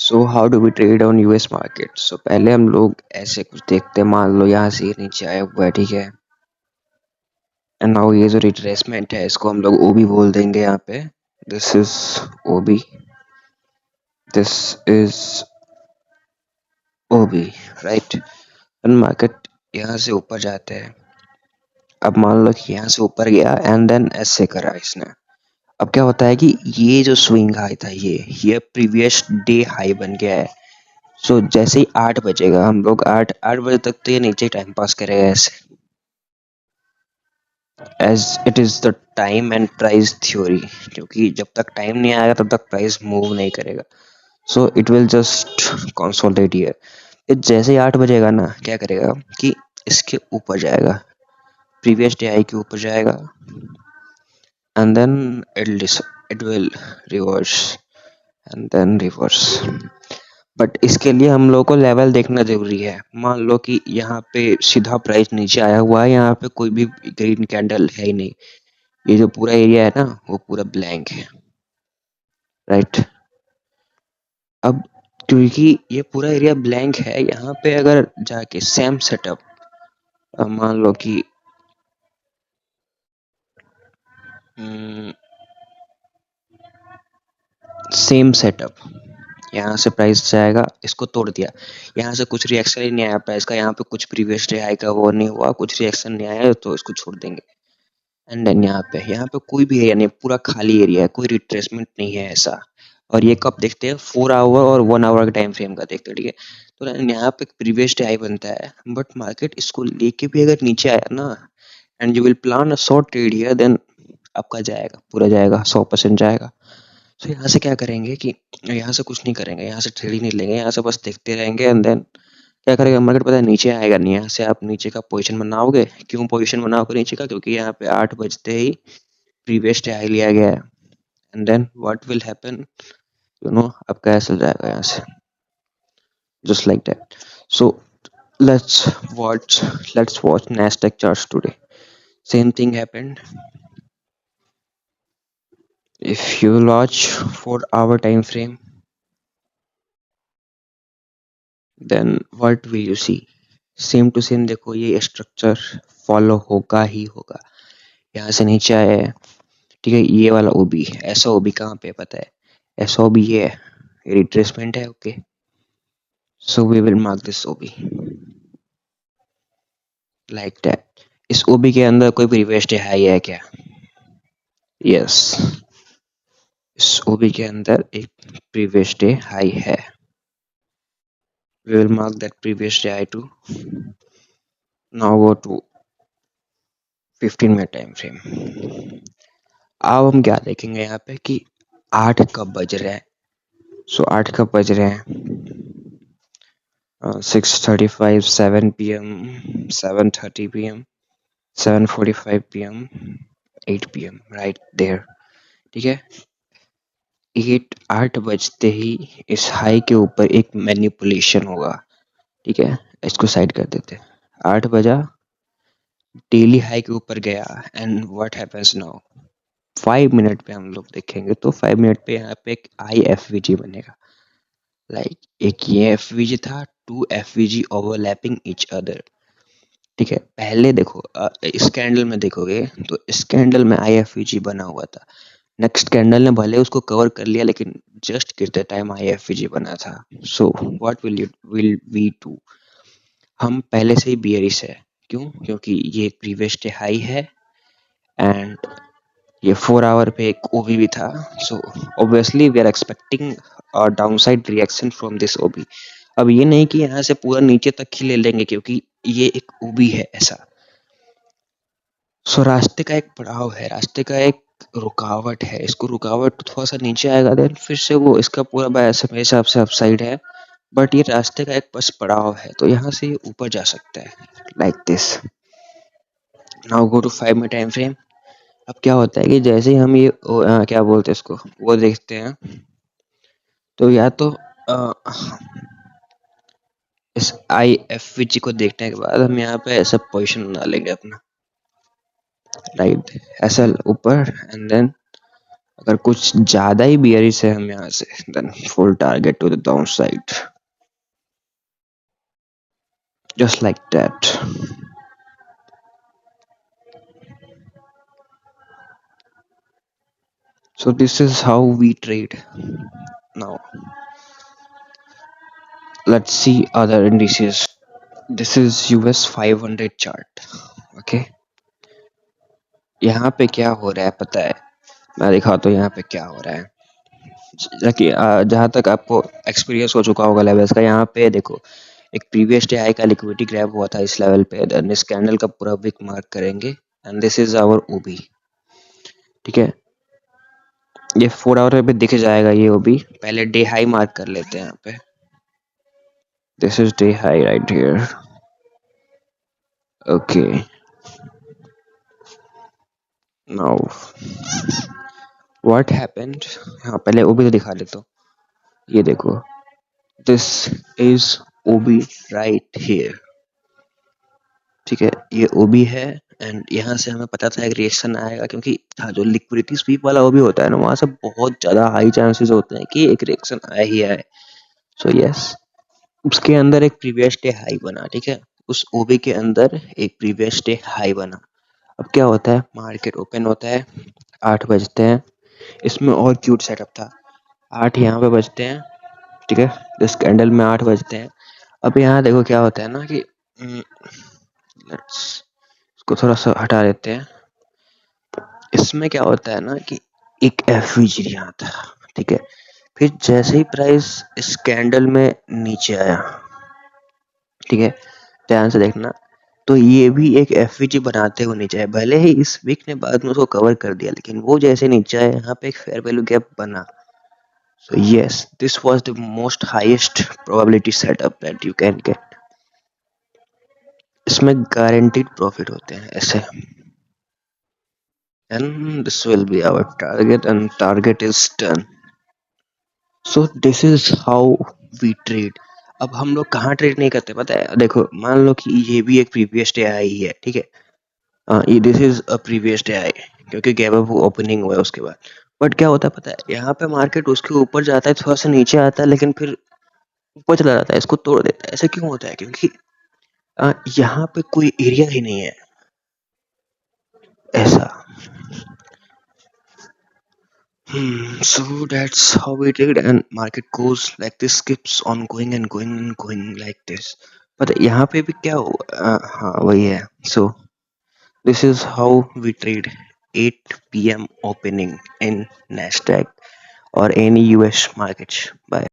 So how do we trade on US market. So पहले हम लोग ऐसे कुछ देखते हैं, मान लो यहाँ से ये नीचे आया हुआ है, ठीक है। एंड नाउ ये जो रिट्रेसमेंट है इसको हम लोग ओबी बोल देंगे यहाँ पे। This is OB, this is OB, right. And market यहाँ से ऊपर जाते हैं। अब मान लो कि यहाँ से ऊपर गया एंड देन ऐसे करा इसने। अब क्या होता है कि ये जो स्विंग हाई था ये प्रीवियस डे हाई बन गया है। सो जैसे ही 8 बजेगा हम लोग आठ बजे तक तो ये नीचे टाइम पास करेगा ऐसे, as it is the time and price theory, क्योंकि जब तक टाइम नहीं आएगा तब तक प्राइस मूव नहीं करेगा। So it will just consolidate here. ये जैसे ही 8 बजेगा ना क्या करेगा कि इसके ऊपर जाएगा, प्रीवियस डे आई के ऊपर जाएगा and then it will reverse and then reverse. But इसके लिए हम लोग को लेवल देखना जरूरी है। मान लो कि यहाँ पे सीधा प्राइस नीचे आया हुआ है, यहाँ पे कोई भी ग्रीन कैंडल है ही नहीं, ये जो पूरा एरिया है ना वो पूरा ब्लैंक है, राइट। अब क्योंकि ये पूरा एरिया ब्लैंक है, यहाँ पे अगर जाके सेम सेटअप, मान लो कि सेम सेटअप, यहाँ से प्राइस जाएगा, इसको तोड़ दिया, यहाँ से कुछ रिएक्शन ही नहीं आया प्राइस का, यहाँ पे कुछ प्रीवियस डे हाई का वो नहीं हुआ, कुछ रिएक्शन नहीं आया तो इसको छोड़ देंगे। एंड देन यहाँ पे कोई भी एरिया नहीं, पूरा खाली एरिया है, कोई रिट्रेसमेंट नहीं है ऐसा। और ये कब देखते हैं, 4 आवर और 1 आवर के टाइम फ्रेम का देखते हैं, ठीक है। तो यहाँ पे प्रीवियस डे हाई बनता है, बट मार्केट इसको लेके भी अगर नीचे आया ना and you will plan a short trade here, then आपका जाएगा, पूरा जाएगा, 100% जाएगा। तो यहाँ से क्या करेंगे कि यहाँ से कुछ नहीं करेंगे, यहाँ से ट्रेड ही नहीं लेंगे, यहाँ से बस देखते रहेंगे एंड देन क्या करेगा मार्केट, पता है नीचे आएगा नहीं, यहाँ से आप नीचे का पोजीशन बनाओगे। क्यों पोजीशन बनाओगे नीचे का, क्योंकि यहाँ पे 8 बजते ही प्रीवियस डे हाई लिया गया है and then what will happen, you know, आपका ऐसा जाएगा यहाँ से, just like that. So let's watch Nasdaq charts today. Same thing happened. If you watch 4 hour time frame, then what will you see? Same to same देखो, ये structure follow होगा ही होगा। यहाँ से नीचे आया है, ठीक है, ये वाला ओबी, ऐसा ओबी कहाँ पे पता है, ऐसा ओबी ये है, रिट्रेसमेंट है, okay. So we will mark this OB like that. इस ओबी के अंदर कोई प्रीवियस डे हाई है क्या? यस, इस ओबी के अंदर एक प्रीवियस डे हाई है। We will mark that previous day high too. Now go to 15 minute time frame. अब हम क्या देखेंगे यहाँ पे कि 8 कब बज रहे हैं। सो 8 कब बज रहे हैं, 6:35, 7 PM, 7:30 PM, 7:45 PM, 8 PM, right there, ठीक है। 8 बजते ही इस हाई के ऊपर एक मैनिपुलेशन होगा, ठीक है। इसको साइड कर देते हैं। 8 बजा, डेली हाई के ऊपर गया and what happens now, 5 minute पे हम लोग देखेंगे तो 5 मिनट पे यहाँ पे एक IFVG बनेगा, लाइक एक ये FVG था, 2 FVG ओवरलैपिंग ईच अदर, ठीक है। पहले देखो इस कैंडल में देखोगे तो इस कैंडल में IFVG बना हुआ था, नेक्स्ट कैंडल ने भले उसको कवर कर लिया लेकिन जस्ट गिरते टाइम IFVG बना था। So what will we do, हम पहले से ही बियरिश है, क्यों, क्योंकि ये प्रीवियस डे हाई है एंड ये 4 आवर पे एक ओबी भी था। So obviously we are expecting a downside reaction from this OB. अब ये नहीं कि यहाँ से पूरा नीचे तक ही ले लेंगे, क्योंकि ये एक ओबी है ऐसा। सो रास्ते का एक पड़ाव है, रास्ते का एक रुकावट है, इसको रुकावट थोड़ा सा नीचे आएगा देन फिर से वो इसका पूरा बायस मेरे हिसाब से अपसाइड है, बट ये रास्ते का एक बस पड़ाव है, तो यहाँ से ये ऊपर जा सकता है like this. Now go to 5 minute time frame. अब क्या होता है कि जैसे ही हम ये क्या बोलते हैं इसको, वो देखते हैं, तो या तो इस IFVG को देखने के बाद हम यहाँ पे ऐसा पोजीशन बना लेंगे अपना, राइट, ऐसा ऊपर एंड देन अगर कुछ ज्यादा ही बियरिश है हम यहाँ से, then full target to the downside, just like that. So this is how we trade. Now let's see other indices. This is US 500 chart. Okay, यहाँ पे क्या हो रहा है पता है? मैं दिखाता हूँ यहाँ पे क्या हो रहा है। जहाँ तक आपको एक्सपीरियंस हो चुका होगा लेवल्स का, यहाँ पे देखो एक प्रीवियस डे हाई का लिक्विडिटी ग्रैब हुआ था इस लेवल पे, देन इस कैंडल का पूरा विक मार्क करेंगे एंड दिस इज आवर ओबी। ठीक है, ये 4 आवर पे दिख जाएगा ये ओबी। पहले डे हाई मार्क कर लेते हैं यहाँ पे। This is day high right here. Okay, now what happened, हाँ पहले ओबी तो दिखा देता हूँ। ये देखो, this is OB right here. ठीक है, ये ओबी है एंड यहाँ से हमें पता था एक रिएक्शन आएगा, क्योंकि हाँ जो लिक्विडिटी स्वीप वाला ओबी होता है ना, वहां से बहुत ज्यादा हाई चांसेस होते हैं कि एक रिएक्शन आया ही आए। सो यस, उसके अंदर एक प्रीवियस डे हाई बना। ठीक है, उस ओबी के अंदर एक प्रीवियस डे हाई बना। अब क्या होता है, मार्केट ओपन होता है, 8 बजते हैं। इसमें और क्यूट सेटअप था, 8 यहाँ पे बजते हैं। ठीक है, इस कैंडल में 8 बजते हैं। अब यहाँ देखो क्या होता है ना कि लेट्स इसको थोड़ा सा हटा देते हैं। इसमें क्या होता है ना कि एक एफवीजी यहाँ था। ठीक है, फिर जैसे ही प्राइस इस कैंडल में नीचे आया, ठीक है ध्यान से देखना, तो ये भी एक एफवीजी बनाते हुए नीचे आया। भले ही इस वीक ने बाद में उसको कवर कर दिया, लेकिन वो जैसे नीचे आया यहाँ पे एक फेयर वैल्यू गैप बना। So yes, this was the most highest probability setup that you can get. इसमें guaranteed profit होते हैं ऐसे। And this will be our target and target is done. So this is how we trade. अब हम लोग कहाँ trade नहीं करते पता है? देखो मान लो कि ये भी एक प्रीवियस डे आई है। ठीक है, ये this is a previous day I, क्योंकि गैप अप ओपनिंग हुआ है उसके बाद। बट क्या होता है पता है, यहाँ पे मार्केट उसके ऊपर जाता है, थोड़ा सा नीचे आता है, लेकिन फिर ऊपर चला जाता है, इसको तोड़ देता है। ऐसा क्यों होता है? क्योंकि यहाँ पे कोई एरिया ही नहीं है ऐसा। So that's how we did, and market goes like this, keeps on going and going and going like this. But यहाँ पे भी क्या हुआ, हाँ वही है। So this is how we trade 8 p.m. opening in Nasdaq or any US markets. Bye.